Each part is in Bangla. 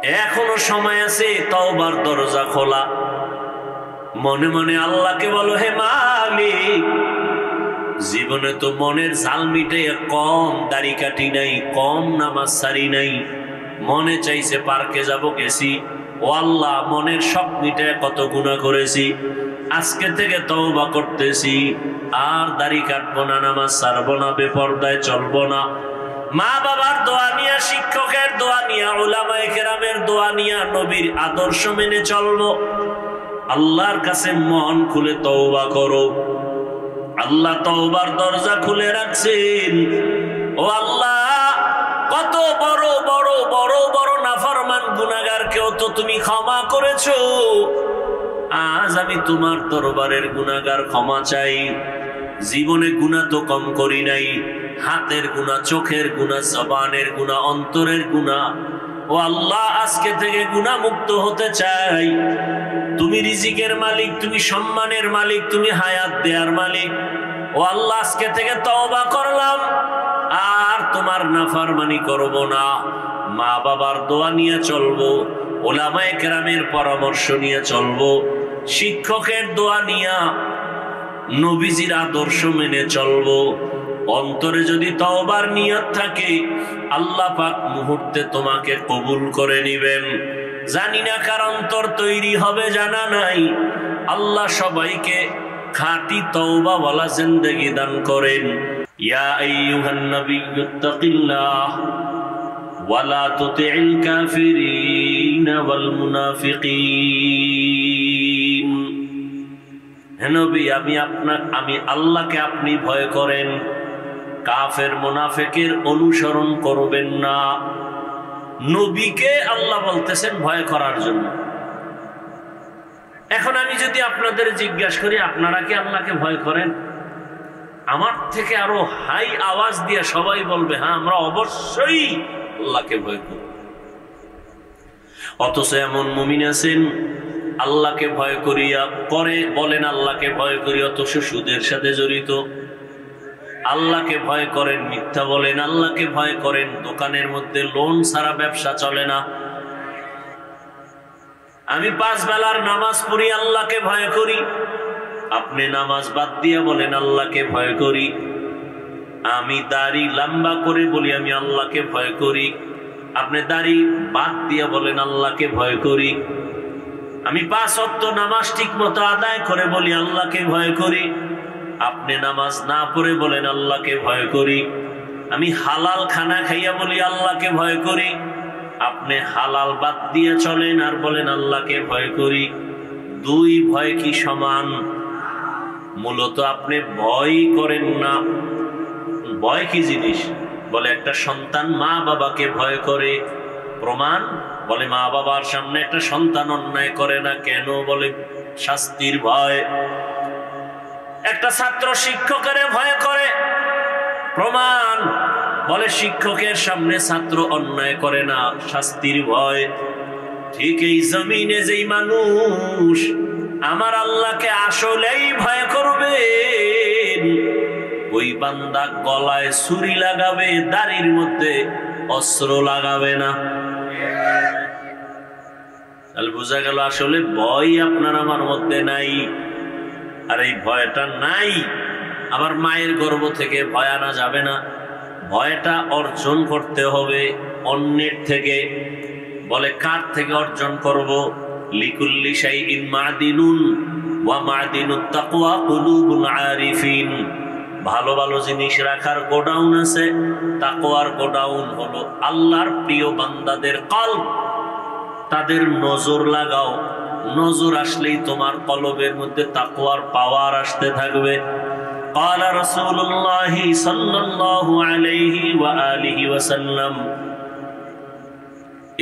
এখনো সময় আছে, তওবার দরজা খোলা। মনে মনে আল্লাহকে বলো, হে মালিক, জীবনে তো মনের ঝাল মিটে কম দাড়ি কাটি নাই, কম নামাজ সারি নাই, মনে চাইছে পার্কে যাব, গেছি। ও আল্লাহ, মনের শখ মিটে কত গুনাহ করেছি, আজকে থেকে তওবা করতেছি, আর দাড়ি কাটবো না, নামাজ ছাড়বো না, বেপরদায় চলবো না। মা বাবার দোয়া নিয়া, শিক্ষকের দোয়া নিয়া, উলামায়ে কেরামের দোয়া নিয়া, নবীর আদর্শ মেনে চলবো। আল্লাহর কাছে মন খুলে তওবা করো। আল্লাহ তওবার দরজা খুলে রাখছেন। ও আল্লাহ, কত বড় বড় বড় বড় নাফরমান গুনাহগারকেও তো তুমি ক্ষমা করেছো। আজ আমি তোমার দরবারের গুনাহগার ক্ষমা চাই। জীবনে গুনাহ তো কম করি নাই, হাতের গুনাহ, চোখের গুনাহ, জবানের গুনাহ, অন্তরের গুনাহ। ও আল্লাহ, আজকে থেকে গুনাহ মুক্ত হতে চাই। তুমি রিজিকের মালিক, তুমি সম্মানের মালিক, তুমি হায়াত দেয়ার মালিক। ও আল্লাহ, আজকে থেকে তওবা করলাম, আর তোমার নাফরমানি করব না। মা বাবার দোয়া নিয়ে চলবো, উলামায়ে কেরামের পরামর্শ নিয়ে চলবো, শিক্ষকের দোয়া নিয়ে, নবীজির আদর্শ মেনে চলবো। অন্তরে যদি তওবার নিয়ত থাকে, আল্লাহ পাক মুহূর্তে তোমাকে কবুল করে নিবেন। জানি না কার অন্তর তৈরি হবে, জানা নাই। আল্লাহ সবাইকে খাঁটি তওবা ওয়ালা জিন্দেগি দান করেন। ইয়া আইয়ুহান নাবিয়্যুত্তাকিল্লাহ ওয়া লা তুতি'ল কাফিরিনা ওয়াল মুনাফিকিন। হে নবী, আমি আল্লাহকে আপনি ভয় করেন, কাফের মুনাফিকের অনুসরণ করবেন না। নবীকে আল্লাহ বলতেছেন ভয় করার জন্য। এখন আমি যদি আপনাদের জিজ্ঞাসা করি, আপনারা কি আল্লাহকে ভয় করেন? আমার থেকে আরো হাই আওয়াজ দিয়ে সবাই বলবে, হ্যাঁ, আমরা অবশ্যই আল্লাহকে ভয় করি। অথচ এমন মুমিন আছেন, আল্লাহকে ভয় করিয়া পরে বলেন আল্লাহকে ভয় করি, অথচ সুদের সাথে জড়িত। আল্লাহকে ভয় করেন, মিথ্যা বলেন। আল্লাহকে ভয় করেন, দোকানের মধ্যে লোন ছাড়া ব্যবসা চলে না। আমি 5 বেলার নামাজ পড়ি, আল্লাহকে ভয় করি। আপনি নামাজ বাদ দিয়া বলেন আল্লাহকে ভয় করি। আমি দাড়ি লম্বা করে বলি আমি আল্লাহকে ভয় করি। আপনি দাড়ি বাদ দিয়া বলেন আল্লাহকে ভয় করি। আমি 5 ওয়াক্ত নামাজ ঠিক মতো আদায় করে বলি আল্লাহকে ভয় করি। আপনি নামাজ না পড়ে বলেন আল্লাহকে ভয় করি। আমি হালাল খানা খাইয়া বলি আল্লাহকে ভয় করি। আপনি হালাল বাদ দিয়ে চলেন আর বলেন আল্লাহকে ভয় করি। 2 ভয় কি সমান? মূলত আপনি ভয় করেন না। ভয় কি জিনিস? বলে একটা সন্তান মা বাবাকে ভয় করে। প্রমাণ? বলে মা বাবার সামনে একটা সন্তান অন্যায় করে না কেন? বলে শাস্তির ভয়। একটা ছাত্র শিক্ষকের ভয় করে। প্রমাণ? বলে শিক্ষকের সামনে ছাত্র অন্যায় করে না, শাস্তির ভয়। ঠিক এই জমিনে যেই মানুষ আমার আল্লাহকে আসলেই ভয় করবে, ওই বান্দা গলায় ছুরি লাগাবে, দাড়ির মধ্যে অস্ত্র লাগাবে না। তাহলে বোঝা গেল আসলে ভয় আপনার আমার মধ্যে নাই। আর এই ভয়টা নাই, আবার মায়ের গর্ভ থেকে ভয় আনা যাবে না। ভয়টা অর্জন করতে হবে অন্যের থেকে। বলে কার থেকে অর্জন করব? লিকুল্লি শাইইন মাদিনুন ওয়া মাদিনুত তাকওয়া কুলুবুল আরিফিন। ভালো ভালো জিনিস রাখার গোডাউন আছে, তাকওয়ার গোডাউন হলো আল্লাহর প্রিয় বান্দাদের কলব। তাদের নজর লাগাও, নজর আসলেই তোমার কলবের মধ্যে তাকওয়ার পাওয়ার আসতে থাকবে। قال رسول الله صلى الله عليه وآله وسلم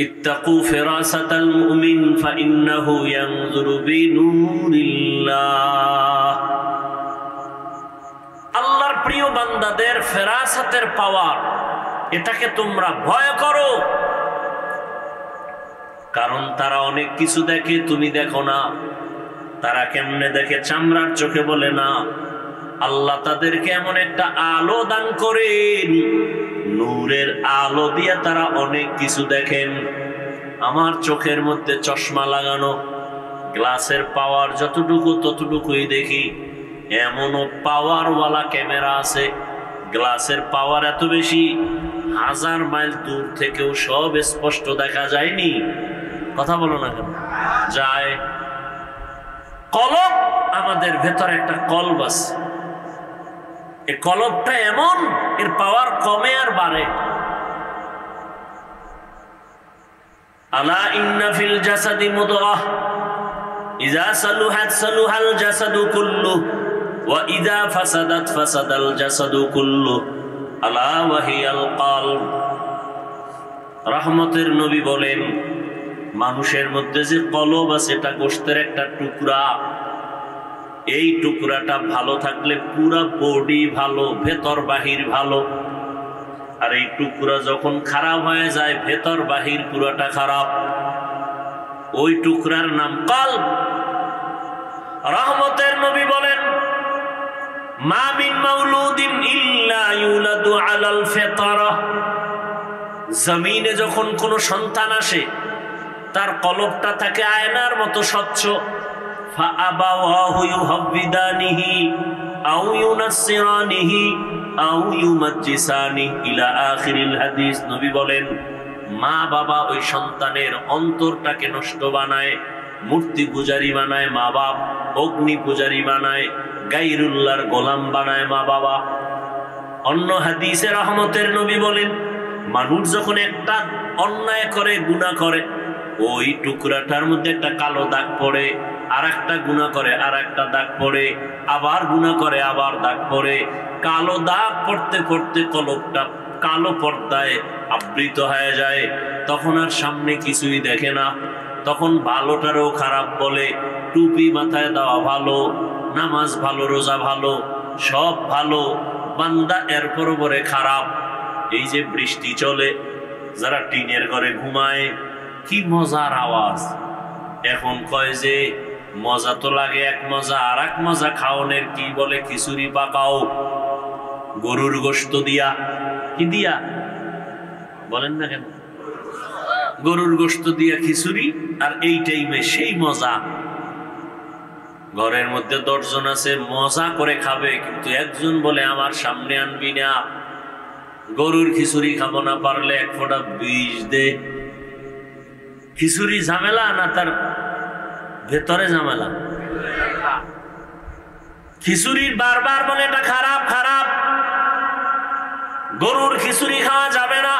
اتقوا فراسة المؤمن فإنه ينظر بنور الله। আল্লাহর প্রিয় বান্দাদের ফেরাসাতের পাওয়ার, এটাকে তোমরা ভয় করো। কারণ তারা অনেক কিছু দেখে, তুমি দেখো না। তারা কেমনে দেখে? চামড়ার চোখে বলে না। আল্লাহ তাদেরকে এমন একটা আলো দান করেন, নূরের আলো দিয়ে তারা অনেক কিছু দেখেন। আমার চোখের মধ্যে চশমা লাগানো, গ্লাসের পাওয়ার যতটুকু ততটুকুই দেখি। এমনও পাওয়ারওয়ালা ক্যামেরা আছে, গ্লাসের পাওয়ার এত বেশি 1000 মাইল দূর থেকেও সব স্পষ্ট দেখা যায়নি। কথা বলো না কেন? যায়। কলব, আমাদের ভেতরে একটা কলব আছে, এই কলবটা এমন, এর পাওয়ার কমে আর বাড়ে। আলা ইন্না ফিল জাসাদি মুদগাহ ইযা সালুহাত সালুহাল জাসাদু কুল্লু ওয়া ইযা ফাসাদাত ফাসাদাল জাসাদু কুল্লু আলা ওয়া হিয়াল কলব। রহমতের নবী বলেন, মানুষের মধ্যে যে কলব আছে এটা গোশতের একটা টুকরা। এই টুকরাটা ভালো থাকলে পুরা বডি ভালো, ভেতর বাহির ভালো। আর এই টুকরা যখন খারাপ হয়ে যায়, ভেতর বাহির পুরাটা খারাপ। ওই টুকরার নাম কলব। রহমতের নবী বলেন, মা মিন মাউলুদিন ইল্লা ইউলাদু আলাল ফিতরা। জমিনে যখন কোন সন্তান আসে, তার কলবটা থাকে আয়নার মতো স্বচ্ছ। ফাআবাওয়াহু ইউহাব্বিদানিহি আও ইউনাসসিরানিহি আও ইউমাজ্জিসানিহি ইলা আখিরিল হাদিস। নবী বলেন, মা বাবা ওই সন্তানের অন্তরটাকে নষ্ট বানায়, মূর্তি পূজারী বানায় মা বাপ, অগ্নি পূজারী বানায়, গায়রুল্লাহর গোলাম বানায় মা বাবা। অন্য হাদিসে রহমতের নবী বলেন, মানুষ যখন একটা অন্যায় করে, গুনাহ করে, ওই টুকরাটার মধ্যে একটা কালো দাগ পড়ে, আর একটা গুনাহ করে আর একটা দাগ পড়ে, আবার গুনাহ করে আবার দাগ পড়ে। কালো দাগ পড়তে পড়তে কলবটা কালো পর্দায় আবৃত হয়ে যায়। তখন আর সামনে কিছুই দেখে না। তখন ভালোটারও খারাপ বলে। টুপি মাথায় দেওয়া ভালো, নামাজ ভালো, রোজা ভালো, সব ভালো, বান্দা এরপর পরে খারাপ। এই যে বৃষ্টি চলে, যারা টিনের ঘরে ঘুমায়, কি মজার আওয়াজ। এখন কয় যে মজা তো লাগে এক মজা, আর এক মজা খাওয়ানোর কি বলে খিচুড়ি পাকাও গরুর গোশত দিয়া। কি দিয়া বলেন না কেন? গরুর গোশত দিয়া খিচুড়ি, আর এই টাইমে সেই মজা। ঘরের মধ্যে 10 জন আছে, মজা করে খাবে, কিন্তু একজন বলে আমার সামনে আনবি না, গরুর খিচুড়ি খাবো না, পারলে 1 ফোঁটা বিষ দে। খিচুড়ি ঝামেলা না তার ভেতরে ঝামেলা? খিচুড়ির বারবার বলে এটা খারাপ খারাপ, গরুর খিচুড়ি খাওয়া যাবে না।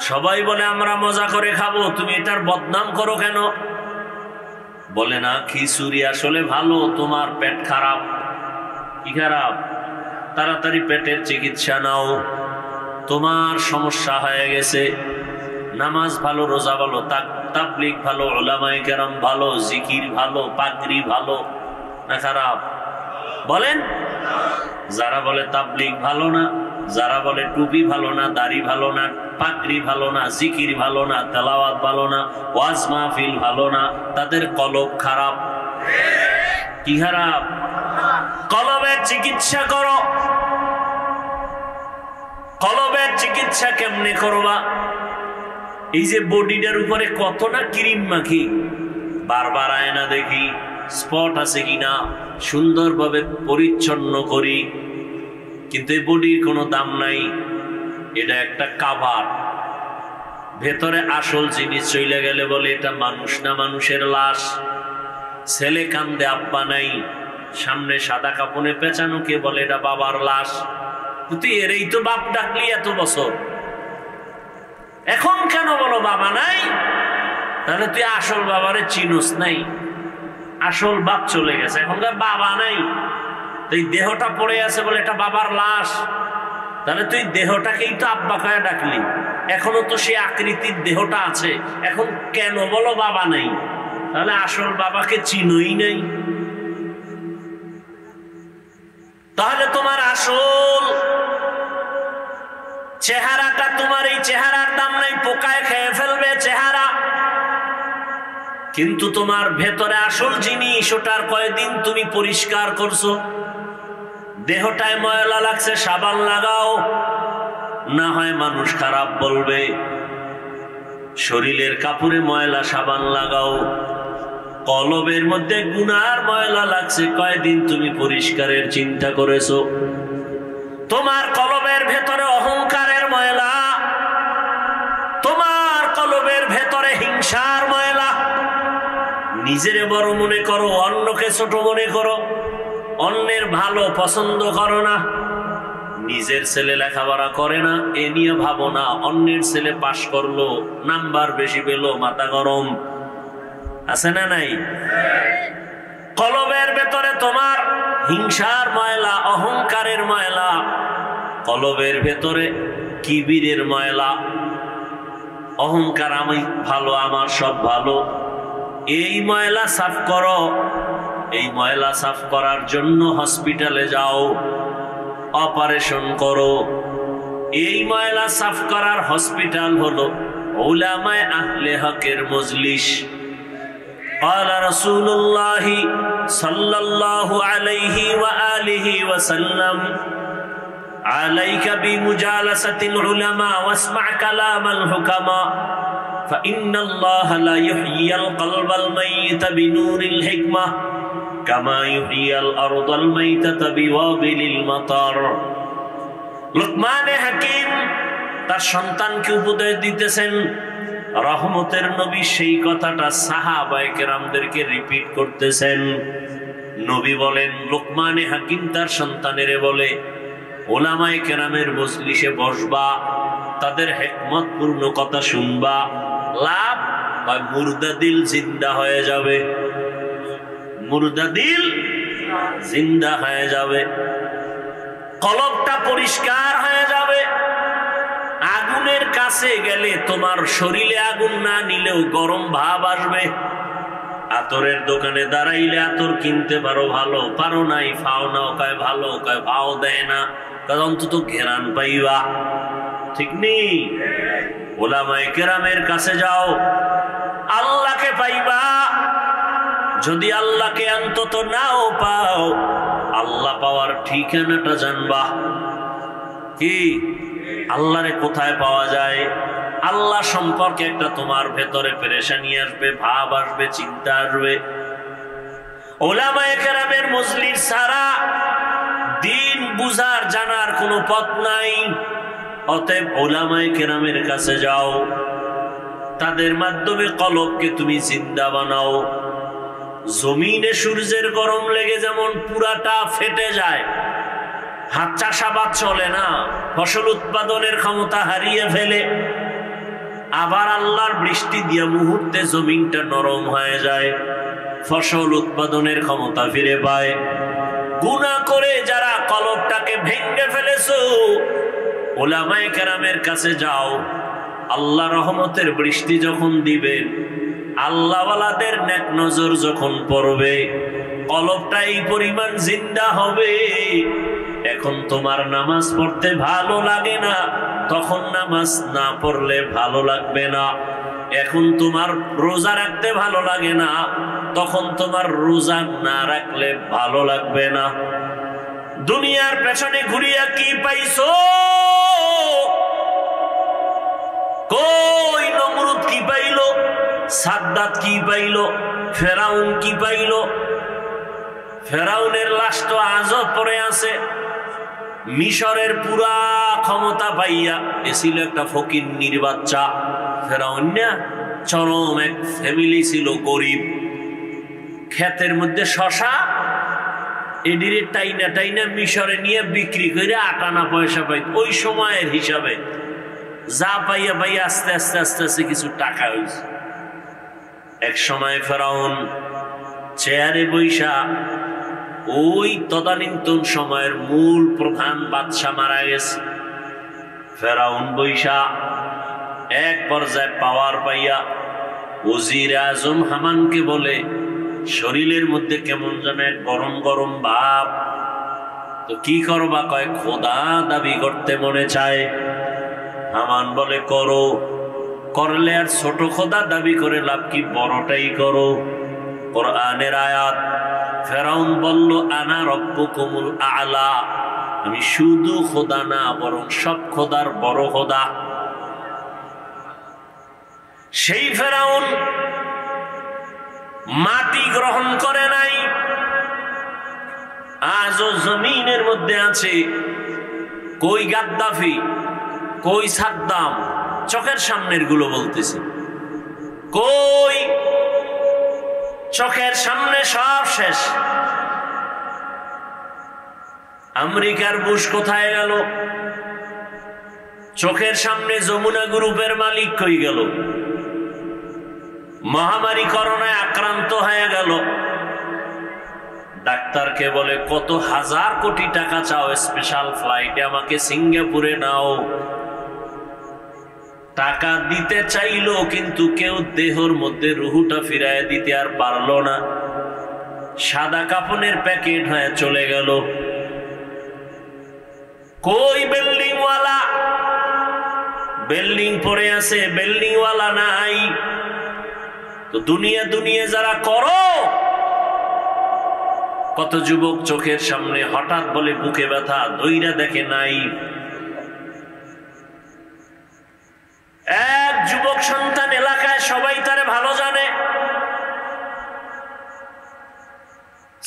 সবাই বলে আমরা মজা করে খাবো, তুমি এটার বদনাম করো কেন? বলে না, খিচুড়ি আসলে ভালো, তোমার পেট খারাপ। কি খারাপ? তাড়াতাড়ি পেটের চিকিৎসা নাও, তোমার সমস্যা হয়ে গেছে। নামাজ ভালো, রোজা ভালো, তাবলীগ ভালো, উলামায়ে কেরাম ভালো, জিকির ভালো, পাগড়ি ভালো না খারাপ? বলেন। যারা বলে তাবলীগ ভালো না, যারা বলে টুপি ভালো না, দাড়ি ভালো না, পাগড়ি ভালো না, জিকির ভালো না, তেলাওয়াত ভালো না, ওয়াজ মাহফিল ভালো না, তাদের কলব খারাপ। কি খারাপ? কলবের চিকিৎসা করো। কলবের চিকিৎসা কেমনে করবা? এই যে বডিটার উপরে কত না ক্রিম মাখি, বারবার আয়না দেখি স্পট আছে কিনা, সুন্দরভাবে পরিচ্ছন্ন করি, কিন্তু এই বডির কোনো দাম নাই। এটা একটা কাভার। ভেতরে আসল জিনিস চলে গেলে বলে এটা মানুষ না, মানুষের লাশ। ছেলে কান্দে, আব্বা নাই, সামনে সাদা কাপড়ে পেঁচানো, কে বলে এটা বাবার লাশ। তুই এরই তো বাপ ডাকলি এত বছর, এখন কেন বলো বাবা নাই? তাহলে তুই আসল বাবারে চিনুস নাই, আসল বাপ চলে গেছে, এখনকার বাবা নাই। তুই দেহটা পড়ে আছে বলে এটা বাবার লাশ, তাহলে তুই দেহটাকেই তো আব্বা কয়ে ডাকলি, এখনো তো সে আকৃতির দেহটা আছে, এখন কেন বলো বাবা নাই? তাহলে আসল বাবাকে চিনোই নাই। তাহলে তোমার আসল চেহারাটা, তোমার এই চেহারার দাম নাই, পোকায় খেয়ে ফেলবে চেহারা, কিন্তু তোমার ভেতরে আসল জিনিস, ওটার কয়েকদিন তুমি পরিষ্কার করছো। দেহটায় ময়লা লাগছে, সাবান লাগাও, না হয় মানুষ খারাপ বলবে। শরীরের কাপড়ে ময়লা সাবান লাগাও, কলবের মধ্যে গুনার ময়লা লাগছে, কয়দিন তুমি পরিষ্কারের চিন্তা করেছো? তোমার কলবের ভেতরে অহংকারের ময়লা, তোমার কলবের ভেতরে হিংসার ময়লা, নিজেরে বড় মনে করো, অন্যকে ছোট মনে করো, অন্যের ভালো পছন্দ করো না, নিজের ছেলে লেখাপড়া করে না এ নিয়ে ভাবো না, অন্যের ছেলে পাশ করলো, নাম্বার বেশি পেলো, মাথা গরম। আছে না নাই? কলবের ভেতরে তোমার হিংসার ময়লা, অহংকারের ময়লা, কলবের ভেতরে কিবিরের ময়লা, অহংকার, আমি ভালো, আমার সব ভালো। এই ময়লা সাফ করো। এই ময়লা সাফ করার জন্য হসপিটালে যাও, অপারেশন করো। এই ময়লা সাফ করার হসপিটাল হলো উলামায়ে আহলে হকের মজলিস। قال رسول الله صلى الله عليه وآله وسلم عليك بمجالسة العلماء واسمع كلام الحكماء فإن الله لا يحيي القلب الميت بنور الحكمة كما يحيي الأرض الميتة بوابل المطر। লুকমান হাকিম তার সন্তানকে উপদেশ দিতেছেন, রহমতের নবী সেই কথাটা সাহাবায়ে কেরামদেরকে রিপিট করতেছেন। নবী বলেন, লুকমানে হাকিম তার সন্তানেরে বলে, ওলামায়ে কেরামের মজলিসে বসবা, তাদের হিকমতপূর্ণ কথা শুনবা, লাভ হয় মুর্দা দিল জিন্দা হয়ে যাবে, মুর্দা দিল জিন্দা হয়ে যাবে, কলবটা পরিষ্কার হয়ে যাবে। আগুনের কাছে গেলে তোমার শরীরে আগুন না নিলেও গরম ভাব আসবে। আতরের দোকানে দাঁড়াইলে আতর কিনতে পারো, ভালো, পারো নাই ফাও নাও, কয় ভালো, কয় ভাও দেয় না, কারণ অন্তত ঘেরান পাইবা। ঠিক নেই? ওলামায়ে কেরামের কাছে যাও, আল্লাহকে পাইবা। যদি আল্লাহকে অন্তত নাও পাও, আল্লাহ পাওয়ার ঠিকানাটা জানবা। কি? আল্লাহরে কোথায় পাওয়া যায়? আল্লাহ সম্পর্কে একটা তোমার ভেতরে পেরেশানি আসবে, ভাব আসবে, চিন্তা আসবে। উলামায়ে কেরামের মজলিস ছাড়া দিন বুঝার জানার কোনো পথ নাই। অতএব উলামায়ে কেরামের কাছে যাও, তাদের মাধ্যমে কলবকে তুমি জিন্দা বানাও। জমিনে সূর্যের গরম লেগে যেমন পুরাটা ফেটে যায়, হাত চাষাবাদ চলে না, ফসল উৎপাদনের ক্ষমতা হারিয়ে ফেলে, আবার আল্লাহর বৃষ্টি দিয়ে মুহূর্তে জমিনটা নরম হয়ে যায়, ফসল উৎপাদনের ক্ষমতা ফিরে পায়। গুনাহ করে যারা কলবটাকে ভেঙে ফেলেছো, উলামায়ে কেরামের কাছে যাও। আল্লাহ রহমতের বৃষ্টি যখন দিবেন, আল্লাহওয়ালাদের নেক নজর যখন পড়বে, কলবটা এই পরিমাণ জিন্দা হবে। এখন তোমার নামাজ পড়তে ভালো লাগে না, তখন নামাজ না পড়লে ভালো লাগবে না। এখন তোমার রোজা রাখতে ভালো লাগে না, তখন তোমার রোজা না রাখলে ভালো লাগবে না। দুনিয়ার পেছনে ঘুরিয়া কি পাইছো? কই নমরুদ কি পাইলো? সাদ্দাত কি পাইলো? ফেরাউন কি পাইলো? ফেরাউনের লাশ তো আজও পড়ে আছে। মিশরের পুরা ক্ষমতা পাইয়া এছিল একটা ফকিন্নির বাচ্চা। ফেরাউন না, চরম এক ফ্যামিলি ছিল, গরিব। ক্ষেতের মধ্যে শশা, এডিরে টাইনা টাইনা মিশরে নিয়ে বিক্রি করে 8 আনা পয়সা পাইত। ওই সময়ের হিসাবে যা পাইয়া পাইয়া আস্তে আস্তে আস্তে আস্তে কিছু টাকা হয়েছে। এক সময় ফেরাউন চেয়ারে বৈশা, ওই তদানীন্তন সময়ের মূল প্রধান বাদশা মারা গেছে। ফেরাউন বৈশা এক পর্যায়ে পাওয়ার পাইয়া ওজির আজম হামানকে বলে, শরীরের মধ্যে কেমন যেন এক গরম গরম ভাব, তো কি করবা? কয় খোদা দাবি করতে মনে চায়। হামান বলে করো, করলে আর ছোট খোদা দাবি করে লাভ কি, বড়টাই করো। কোরআনের আয়াত। ফেরাউন বলল, আনা রব্বুকুমুল আ'লা, আমি শুধু খোদা না, বরং সব খোদার বড় খোদা। সেই ফেরাউন মাটি গ্রহণ করে নাই, আজও জমিনের মধ্যে আছে। কই গাদ্দাফি, কই সাদ্দাম, চোখের সামনের গুলো বলতেছে, কই চোখের সামনে সব শেষ। আমেরিকার বুশ কোথায় গেল? চোখের সামনে যমুনা গ্রুপের মালিক কই গেল? মহামারী করোনায় আক্রান্ত হয়ে গেল, ডাক্তারকে বলে কত হাজার কোটি টাকা চাও স্পেশাল ফ্লাইটে আমাকে সিঙ্গাপুরে নাও। টাকা দিতে চাইলো, কিন্তু কেউ দেহর মধ্যে রুহুটা ফিরায় দিতে আর পারলো না। সাদা কাফনের প্যাকেট হয়ে চলে গেল। কই বিল্ডিং ওয়ালা? বিল্ডিং পড়ে আছে, বিল্ডিং ওয়ালা নাই। তো দুনিয়া দুনিয়া যারা করো, কত যুবক চোখের সামনে হঠাৎ বলে বুকে ব্যথা, দইরা দেখে নাই। এক যুবক সন্তান এলাকায় সবাই তারে ভালো জানে,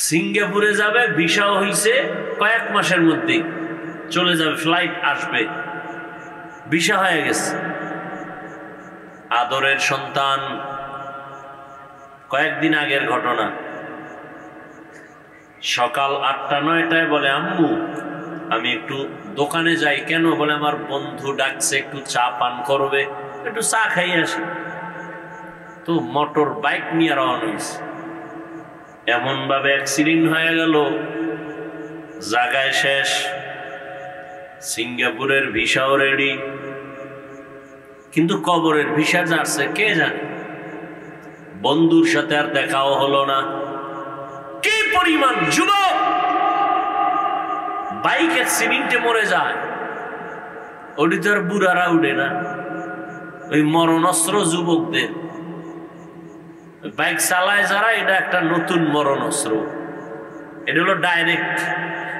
সিঙ্গাপুরে যাবে, ভিসা হইছে কয়েক মাসের মধ্যে চলে যাবে, ফ্লাইট আসবে, ভিসা হয়ে গেছে। আদরের সন্তান, কয়েকদিন আগের ঘটনা, সকাল 8টা-9টায় বলে আম্মু আমি একটু দোকানে যাই। কেন? বলে আমার বন্ধু ডাকছে, একটু চা পান করবে, একটু চা খাই আসি। তো মোটর বাইক নিয়ে রওনা হয়েছে, এমন ভাবে অ্যাক্সিডেন্ট হয়ে গেল, জায়গায় শেষ। সিঙ্গাপুরের ভিসাও রেডি, কিন্তু কবরের ভিসা যাচ্ছে কে জানে। বন্ধুর সাথে আর দেখাও হলো না। কি পরিমাণ যুবক বাইক অ্যাক্সিডেন্টে মরে যায়, ওটি তো আর বুড়ারা উঠে না। ওই মরণস্ত্র যুবকদের বাইক চালায় যারা, এটা একটা নতুন মরণস্ত্র। এটা হলো ডাইরেক্ট,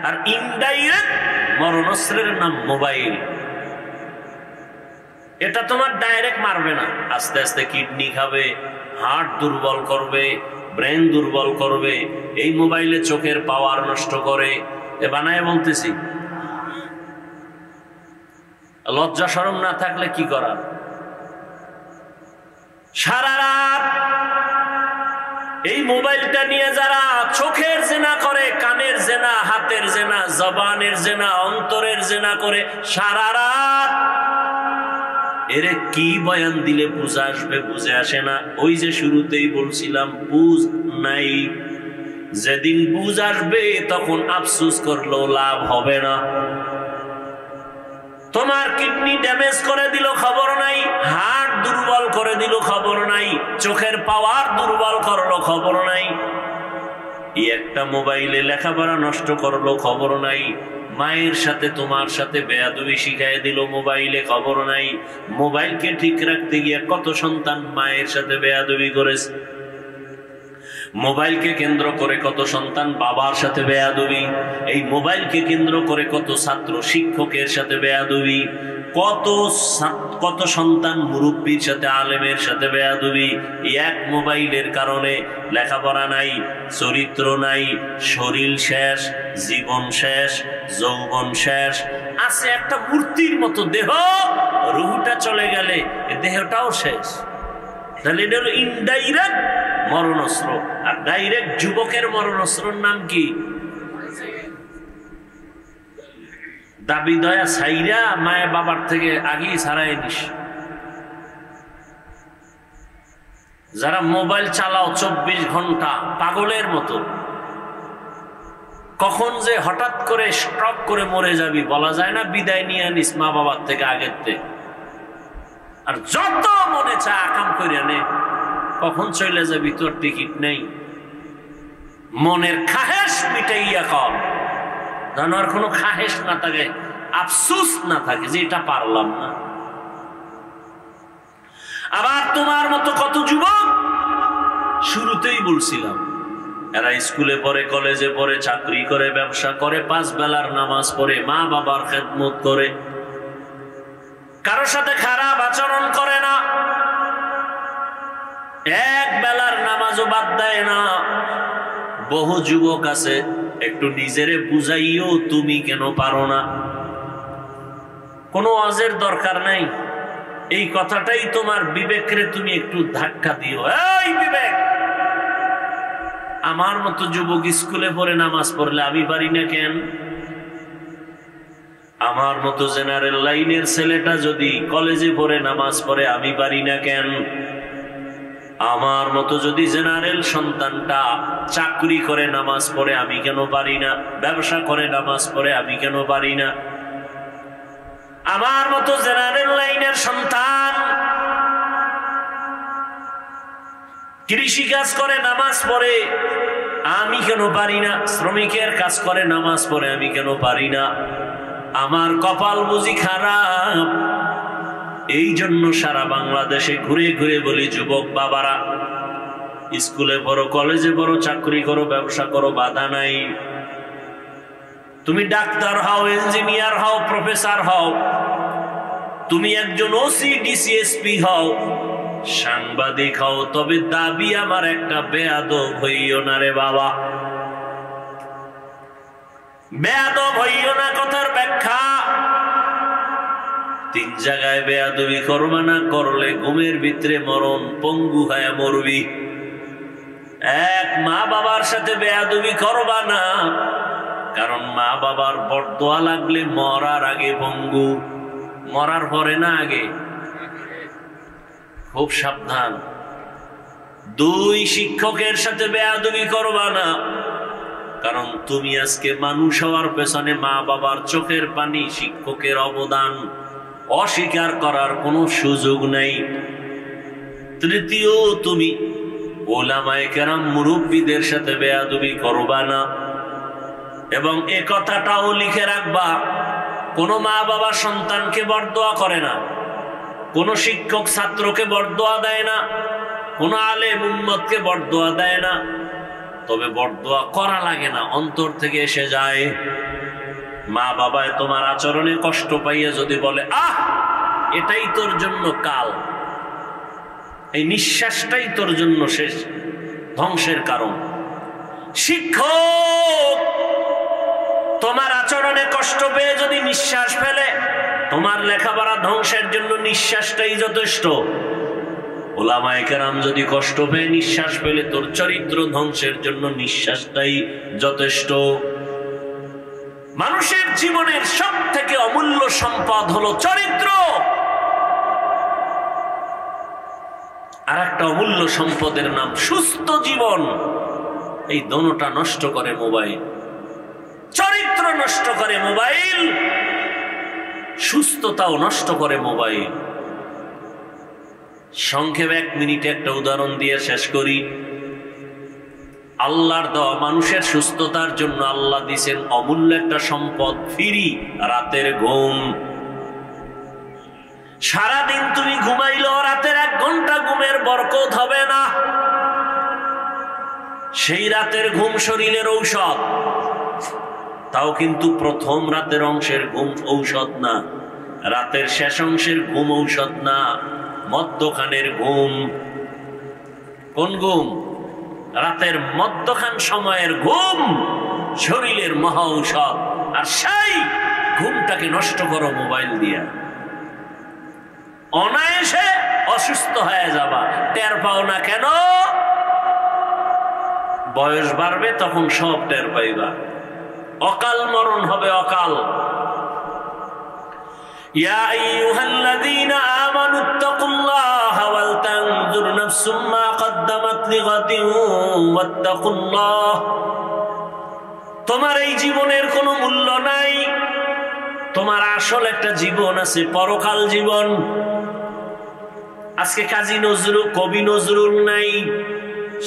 আর ইনডাইরেক্ট মরণস্ত্রের নাম মোবাইল। এটা তোমার ডাইরেক্ট মারবে না, আস্তে আস্তে কিডনি খাবে, হার্ট দুর্বল করবে, ব্রেন দুর্বল করবে। এই মোবাইলে চোখের পাওয়ার নষ্ট করে। এ বানায় বলতেছি, লজ্জা শরম না থাকলে কি করার? সারা রাত এই মোবাইলটা নিয়ে যারা চোখের জেনা করে, কানের জেনা, হাতের জেনা, জবানের জেনা, অন্তরের জেনা করে সারা রাত, এরে কি বয়ান দিলে বুঝে আসবে? বুঝে আসে না। ওই যে শুরুতেই বলছিলাম, বুঝ নাই। যেদিন বুঝ আসবে তখন আফসোস করলেও লাভ হবে না। তোমার কিডনি ড্যামেজ করে দিল, খবর নাই। হার্ট দুর্বল করে দিল, খবর নাই। চোখের পাওয়ার দুর্বল করলো, খবর নাই। এই একটা মোবাইলে লেখাপড়া নষ্ট করলো, খবর নাই। মায়ের সাথে তোমার সাথে বেয়াদবি শিখাই দিল মোবাইলে, খবর নাই। মোবাইলকে ঠিক রাখতে গিয়ে কত সন্তান মায়ের সাথে বেয়াদবি করেছে। মোবাইলকে কেন্দ্র করে কত সন্তান বাবার সাথে বেয়াদবি। এই মোবাইলকে কেন্দ্র করে কত ছাত্র শিক্ষকের সাথে বেয়াদবি। কত সন্তান মুরব্বীর সাথে, আলেমের সাথে বেয়াদবি। এক মোবাইলের কারণে লেখাপড়া নাই, চরিত্র নাই, শরীর শেষ, জীবন শেষ, যৌবন শেষ। আছে একটা মূর্তির মতো দেহ, রুহটা চলে গেলে দেহটাও শেষ। তাহলে এটা হলো ইনডাইরেক্ট মরণস্ত্র। আর ডাইরেক্ট যুবকের মরণস্ত্রর নাম কি? দাবি দয়া ছাইরা মায়ের বাবার থেকে আগেই ছাড়াই নিস। যারা মোবাইল চালাও 24 ঘন্টা পাগলের মতো, কখন যে হঠাৎ করে স্ট্রোক করে মরে যাবি বলা যায় না। বিদায় নিয়ে আনিস মা বাবার থেকে আগের থেকে। আর যত মনে চায় আকাম করে নে, কখন চলে যাবি তোর টিকিট নেই। মনের খাহেশ মিটাইয়া কর, যেন আর কোনো খাহেশ না থাকে, আফসোস না থাকে যে এটা পারলাম না। আবার তোমার মতো কত যুবক, শুরুতেই বলছিলাম, এরা স্কুলে পড়ে, কলেজে পড়ে, চাকরি করে, ব্যবসা করে, 5 বেলার নামাজ পড়ে, মা বাবার খেদমত করে, কারোর সাথে খারাপ আচরণ করে না, বাদ দেয় না। বহু যুবক আছে একটু নিজেরে বুঝাইও তুমি কেন পারো না। কোনো ওয়াজের দরকার নাই, এই কথাটাই তোমার বিবেকরে তুমি একটু ধাক্কা দিও। এই বিবেক, আমার মতো যুবক স্কুলে পড়ে নামাজ পড়লে আমি পারি না কেন? আমার মতো জেনারেল লাইনের ছেলেটা যদি কলেজে পড়ে নামাজ পড়ে আমি পারি না কেন? আমার মতো যদি জেনারেল সন্তানটা চাকরি করে নামাজ পড়ে আমি কেন পারি না? ব্যবসা করে নামাজ পড়ে আমি কেন পারি না? আমার মতো জেনারেল লাইনের সন্তান কৃষি কাজ করে নামাজ পড়ে আমি কেন পারি না? শ্রমিকের কাজ করে নামাজ পড়ে আমি কেন পারি না? আমার কপাল বুঝি খারাপ? এই জন্য সারা বাংলাদেশে ঘুরে ঘুরে বলি, যুবক বাবারা, স্কুলে পড়ো, কলেজে পড়ো, চাকরি করো, ব্যবসা করো, বাধা নাই। তুমি ডাক্তার হও, ইঞ্জিনিয়ার হও, প্রফেসর হও, তুমি একজন ওসি, ডিসিএসপি হও, সাংবাদিক হও, তবে দাবি আমার একটা, বেয়াদব হইও না রে বাবা। বেয়াদব হইও না কথার ব্যাখ্যা, 3 জায়গায় বেয়াদবি করবা না, করলে ঘুমের ভিতরে মরণ, পঙ্গু হয়ে মরবি। এক, মা বাবার সাথে বেয়াদবি করবা না, কারণ মা বাবার বরদোয়া লাগলে মরার আগে পঙ্গু, মরার পরে না আগে। খুব সাবধান। 2, শিক্ষকের সাথে বেয়াদবি করবা না, কারণ তুমি আজকে মানুষ হওয়ার পেছনে মা বাবার চোখের পানি, শিক্ষকের অবদান অস্বীকার করার কোনো সুযোগ নাই। 3, তুমি ওলামায়ে কেরাম, মুরব্বীদের সাথে বেয়াদবি করবা না। এবং এ কথাটাও লিখে রাখবা, কোন মা বাবা সন্তানকে বরদোয়া করে না, কোন শিক্ষক ছাত্রকে বরদোয়া দেয় না, কোন আলেম উম্মতকে বরদোয়া দেয় না। তবে বরদোয়া করা লাগে না, অন্তর থেকে এসে যায়। মা বাবায় তোমার আচরণে কষ্ট পাইয়া যদি বলে, আহ এটাই তোর জন্য কাল, এই নিঃশ্বাসটাই তোর জন্য শেষ, ধ্বংসের কারণ। শিক্ষক তোমার আচরণে কষ্ট পেয়ে যদি নিঃশ্বাস ফেলে, তোমার লেখাপড়া ধ্বংসের জন্য নিঃশ্বাসটাই যথেষ্ট। ওলামায়ে কেরাম যদি কষ্ট পেয়ে নিঃশ্বাস ফেলে, তোর চরিত্র ধ্বংসের জন্য নিঃশ্বাসটাই যথেষ্ট। মানুষের জীবনের সব থেকে অমূল্য সম্পদ হলো চরিত্র। আর একটা অমূল্য সম্পদের নাম সুস্থ জীবন। এই দোনোটা নষ্ট করে মোবাইল। চরিত্র নষ্ট করে মোবাইল, সুস্থতাও নষ্ট করে মোবাইল। সংক্ষেপে 1 মিনিটে একটা উদাহরণ দিয়ে শেষ করি। আল্লাহর দেওয়া মানুষের সুস্থতার জন্য আল্লাহ দিয়েছেন অমূল্য একটা সম্পদ, ফ্রি রাতের ঘুম। সারাদিন তুমি ঘুমাইলেও রাতের 1 ঘন্টা ঘুমের বরকত হবে না। সেই রাতের ঘুম শরীরের ঔষধ, তাও কিন্তু প্রথম রাতের অংশের ঘুম ঔষধ না, রাতের শেষ অংশের ঘুম ঔষধ না, মধ্যখানের ঘুম। কোন ঘুম? রাতের মধ্যখান সময়ের ঘুম শরীরের মহা ঔষধ। আর সেই ঘুমটাকে নষ্ট করো মোবাইল দিয়া, অনায়াসে অসুস্থ হয়ে যাবা, টের পাও না কেন? বয়স বাড়বে তখন সব টের পাইবা, অকাল মরণ হবে, অকাল। ইয়া আইয়ুহাল্লাযীনা আমানুত্তাকুল্লাহা ওয়াল তানজুর নাফসুম মা কদ্দামাত লিগাদিন ওয়াত্তাকুল্লাহ। তোমার এই জীবনের কোনো মূল্য নাই, তোমার আসল একটা জীবন আছে, পরকাল জীবন। আজকে কাজী নজরুল, কবি নজরুল নাই,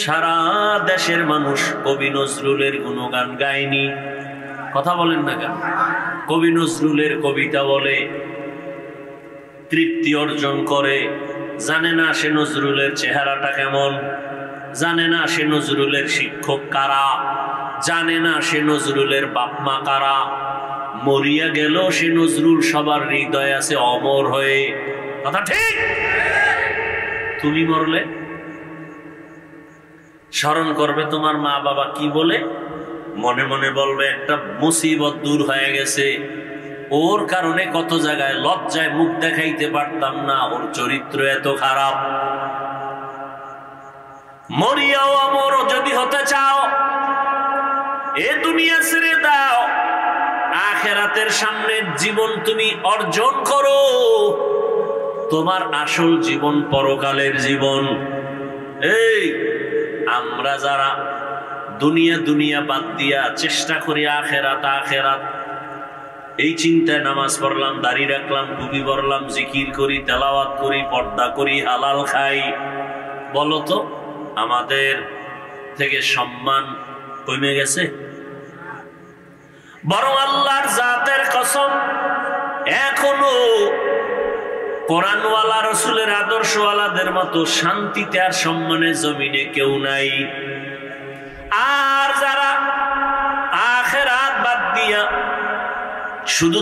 সারা দেশের মানুষ কবি নজরুলের গুণগান গায়নি। কথা বলেন না কেন? কবি নজরুলের কবিতা বলে, তৃপ্তি অর্জন করে। জানে না সে নজরুলের চেহারাটা কেমন, জানে না সে নজরুলের শিক্ষক কারা, জানে না সে নজরুলের বাপ মা কারা। মরিয়া গেল সে নজরুল সবার হৃদয় আছে অমর হয়ে। কথা ঠিক? তুমি মরলে স্মরণ করবে তোমার মা বাবা কি বলে, মনে মনে বলবে একটা মুসিবত দূর হয়ে গেছে, ওর কারণে কত জায়গায় লজ্জায় মুখ দেখাইতে পারতাম না, ওর চরিত্র এত খারাপ। মরিয়াও আমর যদি হতে চাও, এ দুনিয়া ছেড়ে দাও, আখিরাতের সামনের জীবন তুমি অর্জন করো। তোমার আসল জীবন পরকালের জীবন। এই আমরা যারা দুনিয়া বাদ দিয়া চেষ্টা করি আখিরাত আখিরাত, এই চিন্তায় নামাজ পড়লাম, দাড়ি রাখলাম, টুপি পরলাম, জিকির করি, তেলাওয়াত করি, পর্দা করি, হালাল খাই, বলো তো আমাদের থেকে সম্মান কমে গেছে? বরং আল্লাহর জাতের কসম, এখনো কোরআনওয়ালা রাসূলের আদর্শওয়ালাদের মতো শান্তিতে আর সম্মানের জমিনে কেউ নাই। আর যারা আখিরাত বাদ দিয়া শুধু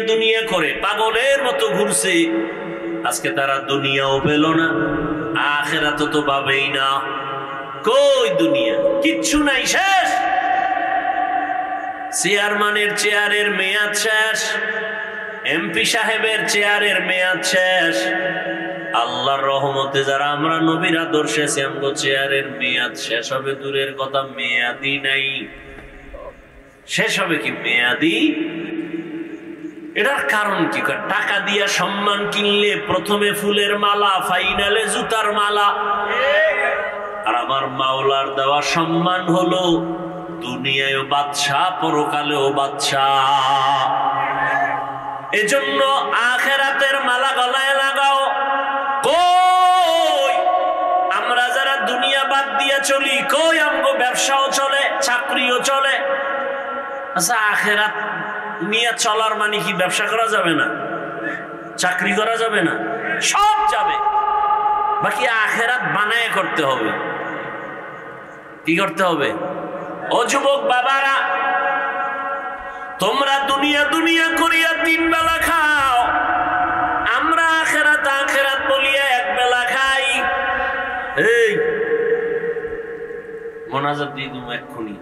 দুনিয়া করে পাগলের মতো ঘুরছে, আজকে তারা দুনিয়াও পেল না, আখিরাত তো পাবেই না। কই দুনিয়া? কিচ্ছু নাই, শেষ। চেয়ারম্যানের চেয়ারের মেয়াদ শেষ, এমপি সাহেবের চেয়ারের মেয়াদ শেষ। আল্লাহর রহমতে যারা আমরা নবীর আদর্শে আছি, আমগো চেয়ারের মেয়াদ শেষ হবে দূরের কথা, মেয়াদি নাই। শেষ হবে কি মেয়াদি? এটার কারণ কি? টাকা দিয়া সম্মান কিনলে প্রথমে ফুলের মালা, ফাইনালে জুতার মালা। আর আমার মাওলার দেওয়া সম্মান হলো দুনিয়ায় বাদশাহ, পরকালেও বাদশাহ। এজন্য আখিরাতের মালা গলায় লাগাও। কই আমরা যারা দুনিয়া বাদ দিয়া চলি, কই আমগো ব্যবসাও চলে, চাকরিও চলে। আচ্ছা, আখিরাত নিয়ে চলার মানে কি ব্যবসা করা যাবে না, চাকরি করা যাবে না? সব যাবে, বাকি আখিরাত বানায় করতে হবে। কি করতে হবে? ও যুবক বাবারা, তোমরা দুনিয়া করিয়া 3 বেলা খাও, আমরা আখিরাত বলিয়া 1 বেলা খাই। এই মোনাজাত দিয়ে তুমি এক্ষুনি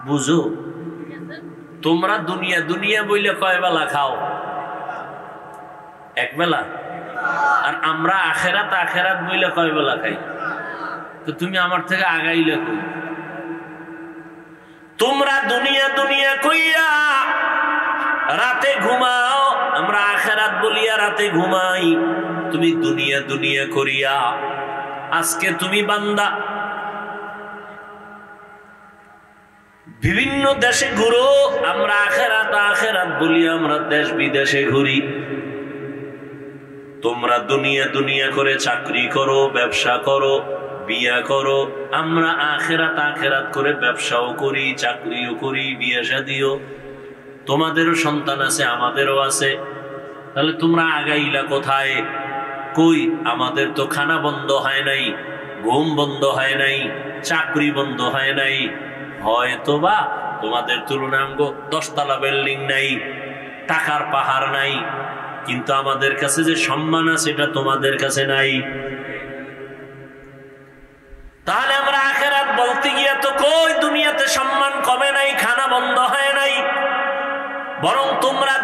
বুঝো, তোমরা দুনিয়া বইলে কয় বেলা খাও? 1 বেলা। আর আমরা আখিরাত বইলে কয় বেলা খাই? তো তুমি আমার থেকে আগাইলে কই? তোমরা দুনিয়া কইয়া রাতে ঘুমাও, আমরা আখিরাত বলিয়া রাতে ঘুমাই। তুমি দুনিয়া করিয়া আজকে তুমি বান্দা বিভিন্ন দেশে ঘুরো, আমরা আখিরাত বলিয়া আমরা দেশ বিদেশে ঘুরি। তোমরা দুনিয়া করে চাকরি করো, ব্যবসা করো, বিয়া করো, আমরা আখিরাত করে ব্যবসাও করি, চাকরিও করি, বিয়ে শাদিও। তোমাদেরও সন্তান আছে, আমাদেরও আছে। তাহলে তোমরা আগাইলা কোথায়? কই আমাদের তো খানা বন্ধ হয় নাই, ঘুম বন্ধ হয় নাই, চাকরি বন্ধ হয় নাই। হয়তো বা তোমাদের তুলনায় 10 তলা বিল্ডিং নাই, টাকার পাহাড় নাই, কিন্তু আমাদের কাছে যে সম্মান আছে এটা তোমাদের কাছে নাই। তাহলে আমরা আখিরাত বলতে গিয়া তো কই দুনিয়াতে সম্মান কমে নাই, খানা বন্ধ হয় নাই। বরং তোমরা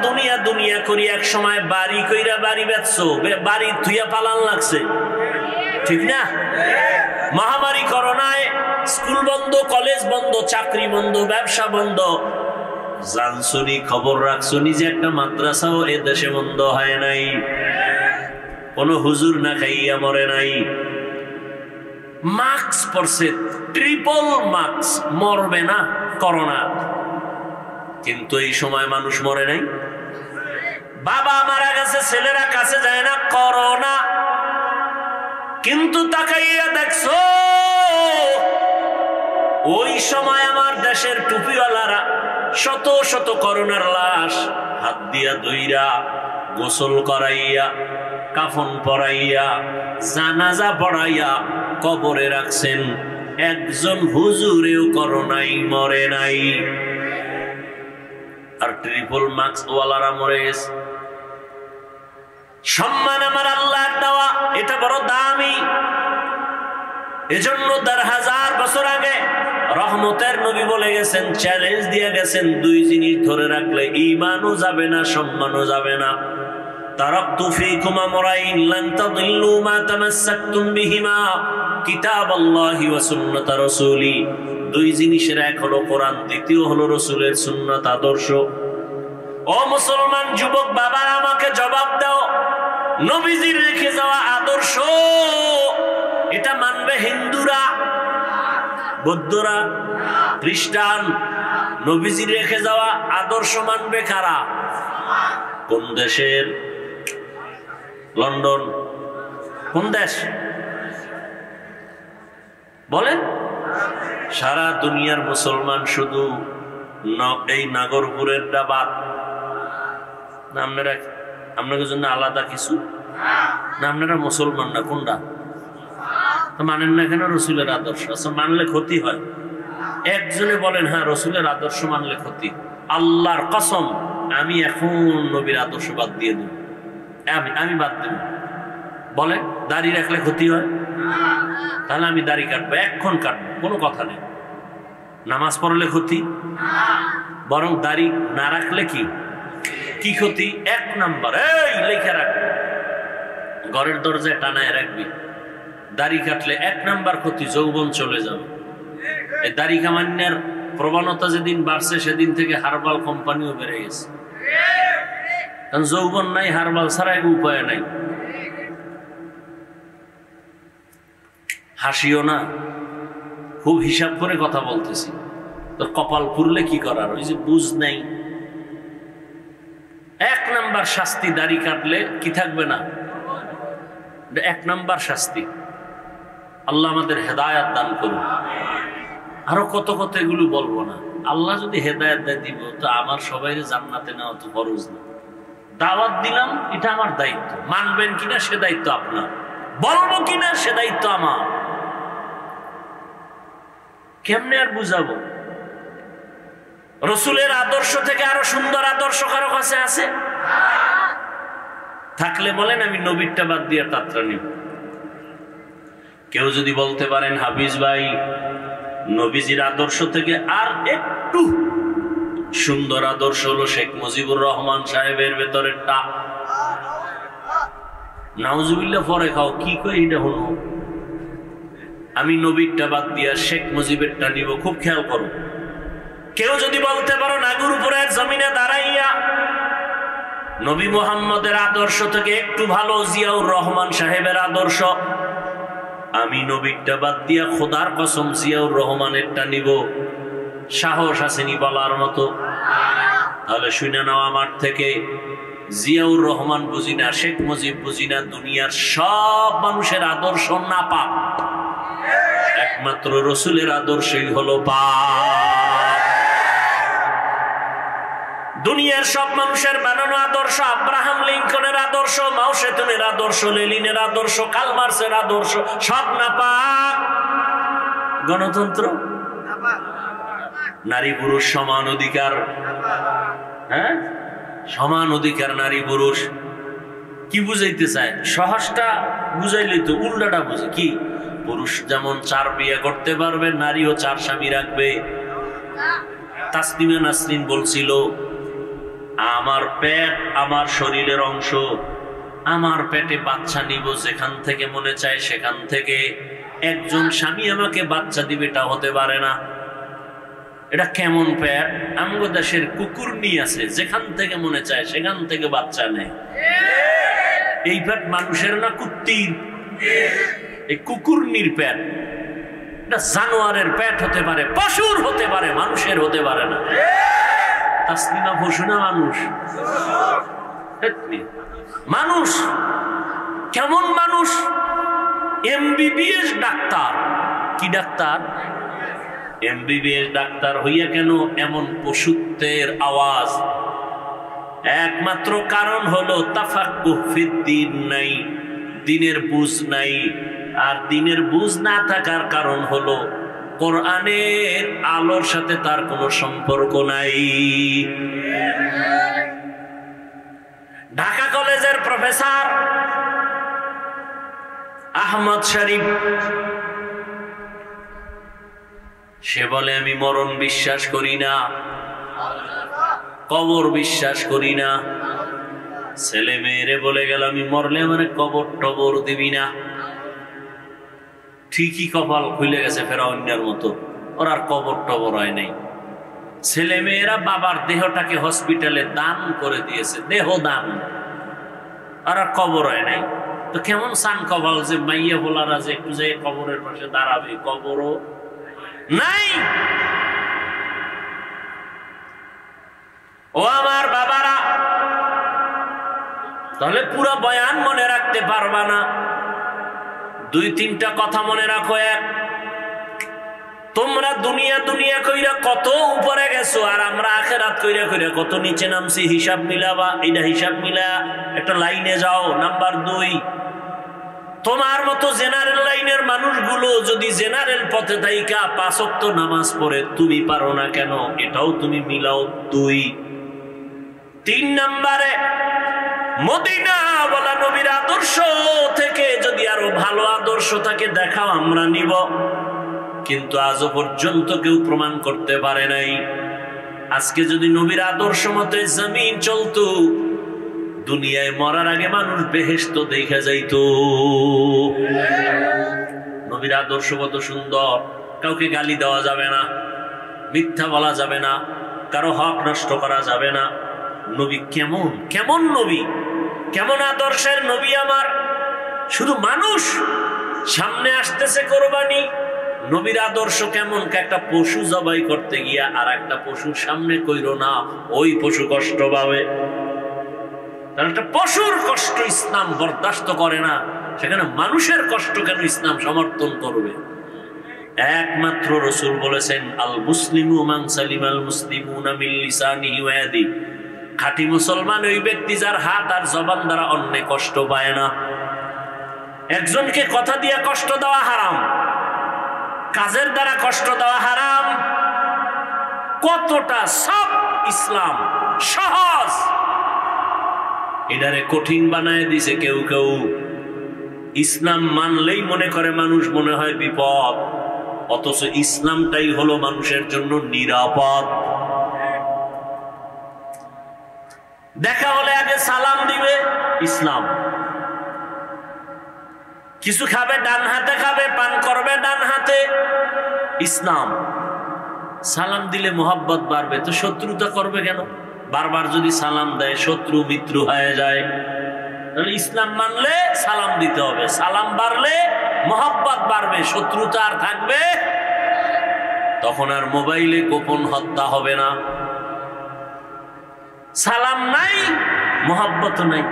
দুনিয়া করি এক সময় বাড়ি কইরা বাড়ি বেচছো, বাড়ি থুইয়া পালান লাগছে, ঠিক না? মহামারী করোনায় স্কুল বন্ধ, কলেজ বন্ধ, চাকরি বন্ধ, ব্যবসা বন্ধ। জানছনি, খবর রাখছনি যে একটা মাদ্রাসাও এ দেশে বন্ধ হয় নাই, কোন হুজুর না খাইয়া মরে নাই। মাস্ক পরছে, ট্রিপল মাস্ক, মরবে না করোনা, কিন্তু এই সময় মানুষ মরে নাই। বাবা মারা গেছে, ছেলেরা কাছে যায় না, করোনা। কিন্তু তাকাইয়া দেখছো ওই সময় আমার দেশের টুপিওয়ালারা শত করোনার লাশ হাত দিয়া ধইরা, গোসল করাইয়া, কাফন পরাইয়া, জানাজা পড়াইয়া কবরে রাখছেন। একজন হুজুরেও করোনাই মরে নাই, আর ট্রিপল মাস্ক ওয়ালারা মরে গেছে। সম্মান আমার আল্লাহর দেওয়া, এটা বড় দামি। এজন্য 1000 বছর আগে রহমতের নবী বলে গেছেন, চ্যালেঞ্জ দিয়ে গেছেন, দুই জিনিস ধরে রাখলে ঈমানও যাবে না, সম্মানও যাবে না। তারাকতু ফীকুম আমরাইন লান তাদিল্লু মা তামাসসাকতুম বিহিমা কিতাবাল্লাহি ওয়া সুন্নাত রাসূলি। দুই জিনিসের এক হলো কোরআন, দ্বিতীয় হলো রাসূলের সুন্নাত আদর্শ। ও মুসলমান যুবক বাবা, আমাকে জবাব দাও, নবীজির রেখে যাওয়া আদর্শ এটা মানবে হিন্দুরা, বৌদ্ধরা, খ্রিস্টান? নবীজির রেখে যাওয়া আদর্শ মানবে কারা? কোন দেশের? লন্ডন? কোন দেশ বলেন? সারা দুনিয়ার মুসলমান শুধু এই নাগরপুরের ডাবাত না? আপনাদের জন্য আলাদা কিছু না? আপনারা মুসলমান না? কোনটা মানেন না কেন? রসুলের আদর্শ মানলে ক্ষতি হয়। একজনে বলেন হ্যাঁ রসুলের আদর্শ মানলে ক্ষতি। আল্লাহর কসম আমি এখন নবীর আদর্শ বাদ দিয়ে দেব, আমি বাদ দেব। বলে দাড়ি রাখলে ক্ষতি হয়? তাহলে আমি দাড়ি কাটবো, এখন কাটবো, কোনো কথা নেই। নামাজ পড়লে ক্ষতি? বরং দাড়ি না রাখলে কি ক্ষতি? 1 নাম্বার, এই লেখা রাখ, ঘরের দরজায় টানায় রাখবি। দাড়ি কাটলে 1 নাম্বার ক্ষতি, যৌবন চলে যাবে। এই দাড়ি কামান্যার প্রবণতা যেদিন বাড়ছে সেদিন থেকে হারবাল কোম্পানিও বেড়ে গেছে। কারণ যৌবন নাই, হারবাল ছাড়া উপায় নাই। হাসিও না, খুব হিসাব করে কথা বলতেছি। তোর কপাল পুরলে কি করার? ওই যে বুঝ নাই। 1 নাম্বার শাস্তি, দাড়ি কাটলে কি থাকবে না? 1 নাম্বার শাস্তি। আল্লাহ আমাদের হেদায়াত দান করুন। আরো কত কত এগুলো বলবো না। আল্লাহ যদি হেদায়াত দেয় দিব, তো আমার সবাই জান্নাতে নেওয়া তো ফরজ না। দাওয়াত দিলাম, এটা আমার দায়িত্ব। মানবেন কিনা সে দায়িত্ব আপনার, বলবো কিনা সে দায়িত্ব আমার। কেমনে আর বুঝাবো? রসুলের আদর্শ থেকে আরো সুন্দর আদর্শ কারো কাছে আছে? থাকলে বলেন আমি নবীরটা বাদ দিয়ে তাত্রা নিব। কেউ যদি বলতে পারেন হাফিজ ভাই নবীজির আদর্শ থেকে আর একটু সুন্দর আদর্শ হলো শেখ মুজিবুর রহমান সাহেবের ভেতরেরটা, নাউজুবিল্লাহ পরে খাও, কি কই এটা হলো? আমি নবীরটা বাদ দিয়া শেখ মুজিবেরটা নিব। খুব খেয়াল করো। কেউ যদি বলতে পারো নাগরপুরের জমিনে দাঁড়াইয়া নবী মুহাম্মদের আদর্শ থেকে একটু ভালো জিয়াউর রহমান সাহেবের আদর্শ, আমি নবীরটা বাদ দিয়া খোদার কসম জিয়াউর রহমানেরটা নিব, সাহস আসেনি বলার মতো? তাহলে শুনে নাও আমার থেকে, জিয়াউর রহমান বুঝি না, শেখ মুজিব বুঝি না, দুনিয়ার সব মানুষের আদর্শ না পাক, একমাত্র রসুলের আদর্শই হলো পাক। দুনিয়ার সব মানুষের বানানো আদর্শ, আব্রাহাম লিঙ্কনের আদর্শ, মাও সেতুনের আদর্শ, লেনিনের আদর্শ, কার্ল মার্ক্সের আদর্শ, সব না পাক। গণতন্ত্র, নারী পুরুষ সমান অধিকার, হ্যাঁ সমান অধিকার নারী পুরুষ, কি বুঝাইতে চায়? সহজটা বুঝাইলে তো উল্টাটা বুঝে। কি? পুরুষ যেমন 4 বিয়ে করতে পারবে, নারীও 4 স্বামী রাখবে। তাসনিমা নাসরিন বলছিল, আমার পেট আমার শরীরের অংশ, আমার পেটে বাচ্চা নিব যেখান থেকে মনে চায় সেখান থেকে। একজন স্বামী আমাকে বাচ্চা দিবে, এটা হতে পারে না। এটা কেমন পেট? আমগো দেশের কুকুর নিয়ে আছে, যেখান থেকে মনে চায় সেখান থেকে বাচ্চা নেয়। এই পেট মানুষের না কুত্তির? এই কুকুরনির পেট। এটা জানোয়ারের পেট হতে পারে, পশুর হতে পারে, মানুষের হতে পারে না। তাসলিমা পশু না মানুষ? মানুষ। কেমন মানুষ? MBBS doctor. কি ডাক্তার? এমবিবিএস ডাক্তার হইয়া কেন এমন পশুত্বের আওয়াজ? একমাত্র কারণ হলো তাফাক্কুহ ফিদ্দীন নাই, দিনের বুঝ নাই। আর দিনের বুঝ না থাকার কারণ হলো কোরআনের আলোর সাথে তার কোনো সম্পর্ক নাই। ঢাকা কলেজের প্রফেসর আহমদ শরীফ সে বলে আমি মরণ বিশ্বাস করি না, কবর বিশ্বাস করি না। ছেলে মেয়েরে বলে গেল আমি মরলে মানে কবর টবর দিবি না। ঠিকই কপাল খুলে গেছে ফেরাউনের মতো, ওর আর কবর টবর হয় নাই। ছেলে মেয়েরা বাবার দেহটাকে হসপিটালে দান করে দিয়েছে, দেহ দান, আর কবর হয় নাই। তো কেমন সান কপাল যে মাইয়া বলারা যে একটু যে কবরের পাশে দাঁড়াবে, কবরও নাই। ও আমার বাবারা, তাহলে পুরো বয়ান মনে রাখতে পারবা না। দুই তিনটা কথা মনে রাখো। এক, তোমরা দুনিয়া দুনিয়া কইরা কত উপরে গেছো, আর আমরা আখিরাত কইরা কইরা কত নিচে নামছি। হিসাব মিলাবা, এটা হিসাব মিলা একটা লাইনে যাও। নাম্বার দুই, তোমার মতো জেনারেল লাইনের মানুষগুলো যদি জেনারেল পথে থাইকা 5 ওয়াক্ত নামাজ পড়ে, তুমি পারো না কেন? এটাও তুমি মিলাও। দুই, তিন নম্বরে মদিনা বলা নবীর আদর্শ থেকে যদি আরো ভালো আদর্শ থাকে দেখাও, আমরা নিব। কিন্তু আজও পর্যন্ত কেউ প্রমাণ করতে পারে নাই। আজকে যদি নবীর আদর্শ মতে জমিন চলতো, দুনিয়ায় মরার আগে মানুষ বেহেশত দেখা যাইতো। নবীর আদর্শ কত সুন্দর, কাউকে গালি দেওয়া যাবে না, মিথ্যা বলা যাবে না, কারো হক নষ্ট করা যাবে না। নবী কেমন কেমন নবী, কেমন আদর্শের নবী আমার। শুধু মানুষ সামনে আসতেছে কোরবানি, নবীর আদর্শ কেমন, একটা পশু জবাই করতে গিয়া আর একটা পশুর সামনে কইরো না, ওই পশু কষ্ট পাবে। তাহলে একটা পশুর কষ্ট ইসলাম বরদাস্ত করে না, সেখানে মানুষের কষ্ট কেন ইসলাম সমর্থন করবে? একমাত্র রাসূল বলেছেন, আল মুসলিমু মান সালিমাল মুসলিমুনা মিন লিসানিহি ওয়া ইয়াদিহি। খাঁটি মুসলমান ওই ব্যক্তি যার হাত আর জবান দ্বারা অন্য কষ্ট পায় না। একজনকে কথা দিয়ে কষ্ট দেওয়া হারাম, কাজের দ্বারা কষ্ট দেওয়া হারাম। কতটা সব ইসলাম সহজ, এটারে কঠিন বানায় দিছে কেউ কেউ। ইসলাম মানলেই মনে করে মানুষ, মনে হয় বিপদ, অথচ ইসলামটাই হলো মানুষের জন্য নিরাপদ। দেখা হলে আগে সালাম দিবে, ইসলাম। কিছু খাবে ডান হাতে খাবে, পান করবে ডান হাতে, ইসলাম। সালাম দিলে মোহাব্বত বাড়বে, তো শত্রুতা করবে কেন? বারবার যদি সালাম দেয় শত্রু মিত্র হয়ে যায়। তাহলে ইসলাম মানলে সালাম দিতে হবে, সালাম বাড়লে মোহাব্বত বাড়বে, শত্রুতা আর থাকবে। তখন আর মোবাইলে গোপন হত্যা হবে না। সালাম নাই, মোহাব্বত নাই।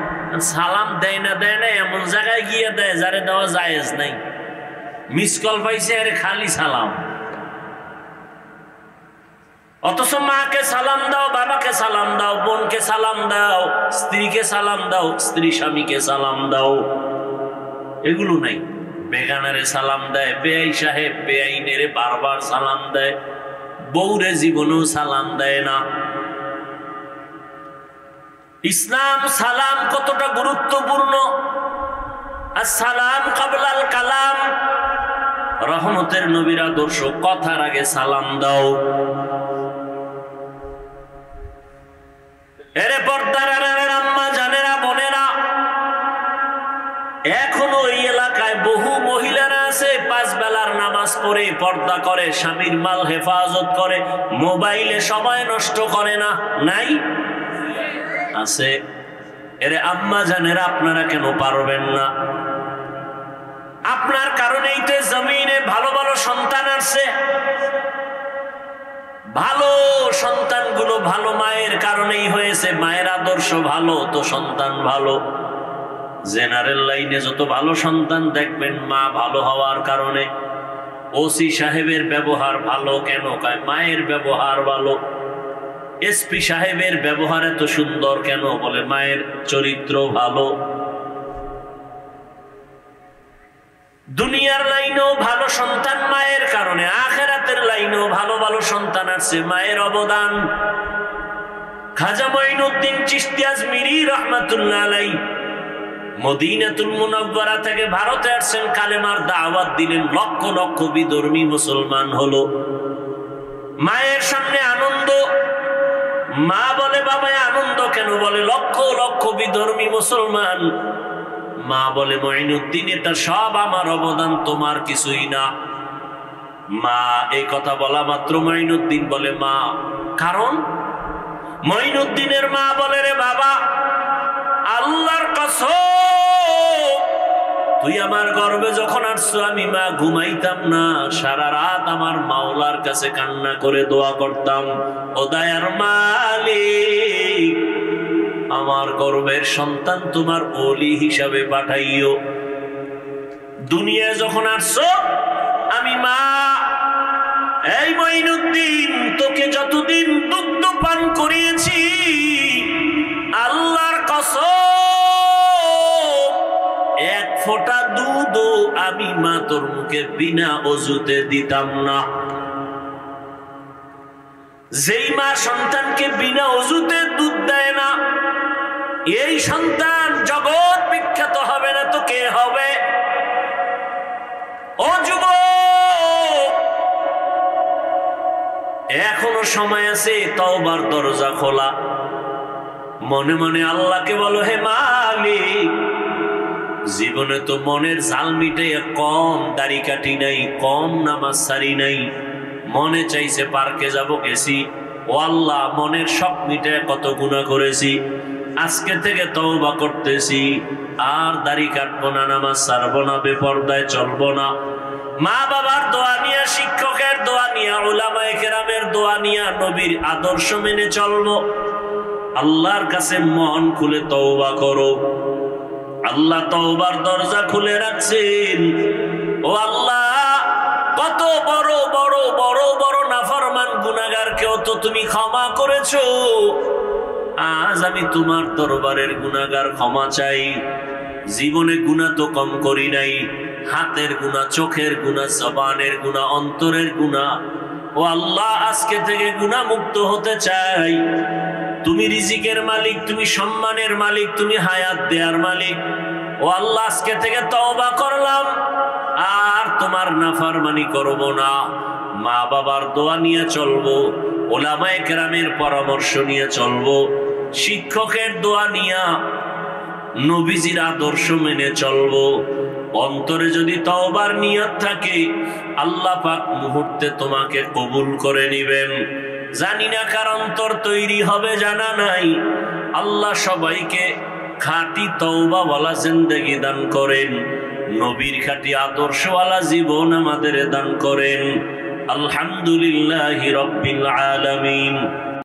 সালাম দেয় না এমন জায়গায় গিয়ে দেয় যারে দেওয়া জায়েজ নাই। মিস কল পাইছে আরে খালি সালাম। অথচ মাকে সালাম দাও, বাবাকে সালাম দাও, বোনকে সালাম দাও, স্ত্রীকে সালাম দাও, স্ত্রী স্বামীকে সালাম দাও, এগুলো নাই। বেগানারে সালাম দেয়, বেআই সাহেব বেআইনেরে বারবার সালাম দেয়, বউরে জীবনেও সালাম দেয় না। ইসলাম সালাম কতটা গুরুত্বপূর্ণ। আসসালাম কাবলাল কালাম, রহমতের নবীর আদর্শ, কথার আগে সালাম দাও। এরে পর্দার আম্মা জানেরা, বোনেরা, এখনো এই এলাকায় বহু মহিলারা আছে 5 বেলার নামাজ পড়ে, পর্দা করে, স্বামীর মাল হেফাজত করে, মোবাইলে সময় নষ্ট করে না, নাই? আছে। এরে আম্মা জানেরা, আপনারা কেন পারবেন না? আপনার কারণেই তো জমিনে ভালো ভালো সন্তান আসছে। ভালো সন্তানগুলো ভালো মায়ের কারণেই হয়েছে। মায়ের আদর্শ ভালো তো সন্তান ভালো। জেনারেল লাইনে যত ভালো সন্তান দেখবেন মা ভালো হওয়ার কারণে। ওসি সাহেবের ব্যবহার ভালো কেন? কয় মায়ের ব্যবহার ভালো। এসপি সাহেবের ব্যবহার এত সুন্দর কেন? বলে মায়ের চরিত্র ভালো। দুনিয়ার লাইনেও ভালো সন্তান মায়ের কারণে, আখিরাতের লাইনেও ভালো ভালো সন্তান আছে মায়ের অবদান। খাজা মঈনুদ্দিন চিশতি আজমিরি রাহমাতুল্লাহ আলাইহি মদিনাতুল মুনাওয়ারা থেকে ভারতে আসছেন, কালেমার দাওয়াত দিলেন, লক্ষ লক্ষ বিধর্মী মুসলমান হলো। মায়ের সামনে আনন্দ, মা বলে বাবায় আনন্দ কেন? বলে লক্ষ লক্ষ বিধর্মী মুসলমান। মা বলে মঈনুদ্দিন এটা সব আমার অবদান, তোমার কিছুই না। মা এই কথা বলা মাত্র মঈনুদ্দিন বলে মা, কারণ মঈনুদ্দিনের মা বলে রে বাবা, আল্লাহর কসম তুই আমার গর্ভে যখন আসছো আমি মা ঘুমাইতাম না, সারা রাত আমার মাওলার কাছে কান্না করে দোয়া করতাম, ও দয়ার মালিক আমার গর্ভের সন্তান তোমার ওলি হিসাবে পাঠাইও। দুনিয়ায় যখন আসছো আমি মা, এই মঈনুদ্দিন তোকে যতদিন দুগ্ধ পান করিয়েছি আল্লাহর কসম এক ফোঁটা দুধও আমি মা তোর মুখে বিনা ওযুতে দিতাম না। যেই মা সন্তানকে বিনা ওযুতে দুধ দেয় না, এই সন্তান জগৎ বিখ্যাত হবে না তো কে হবে? ও যুবক, এখনো সময় আছে, তওবার দরজা খোলা। মনে মনে আল্লাহকে বলো, হে মালিক জীবনে তো মনের জাল মিটে কম দাড়ি কাটি নাই, কম নামাজ সারি নাই, মনে চাইছে পার্কে যাব গেছি, ও আল্লাহ মনের শখ মিটে কত গুনাহ করেছি, আজকে থেকে তওবা করতেছি, আর দাড়ি কাটবো না, নামাজ ছাড়বো না, বেপরদায় চলবো না। মা বাবার দোয়া নিয়া, শিক্ষকের দোয়া নিয়া, উলামায়ে কেরামের দোয়া নিয়া নবীর আদর্শ মেনে চলবো। আল্লাহর কাছে মন খুলে তওবা করো। আল্লাহ তওবার দরজা খুলে রাখছেন। ও আল্লাহ, কত বড় বড় বড় বড় নাফরমান গুনাহগারকেও তো তুমি ক্ষমা করেছো। আজ আমি তোমার দরবারের গুনাহগার ক্ষমা চাই। জীবনে গুনাহ তো কম করি নাই, হাতের গুনাহ, চোখের গুনাহ, জবানের গুনাহ, অন্তরের গুনাহ। ও আল্লাহ, আজকে থেকে গুনাহ মুক্ত হতে চাই। তুমি রিজিকের মালিক, তুমি সম্মানের মালিক, তুমি হায়াত দেয়ার মালিক। ও আল্লাহ, আজকে থেকে তওবা করলাম, আর তোমার নাফরমানি করব না। মা বাবার দোয়া নিয়ে চলবো, উলামায়ে কেরামের পরামর্শ নিয়ে চলবো, শিক্ষকের দোয়া নিয়ে, নবীজির আদর্শ মেনে চলবো। অন্তরে যদি তওবার নিয়ত থাকে আল্লাহ পাক মুহূর্তে তোমাকে কবুল করে নিবেন। জানি না কার অন্তর তৈরি হবে, জানা নাই। আল্লাহ সবাইকে খাঁটি তওবাওয়ালা জিন্দেগি দান করেন, নবীর খাঁটি আদর্শওয়ালা জীবন আমাদের দান করেন। আলহামদুলিল্লাহি রাব্বিল আলামিন।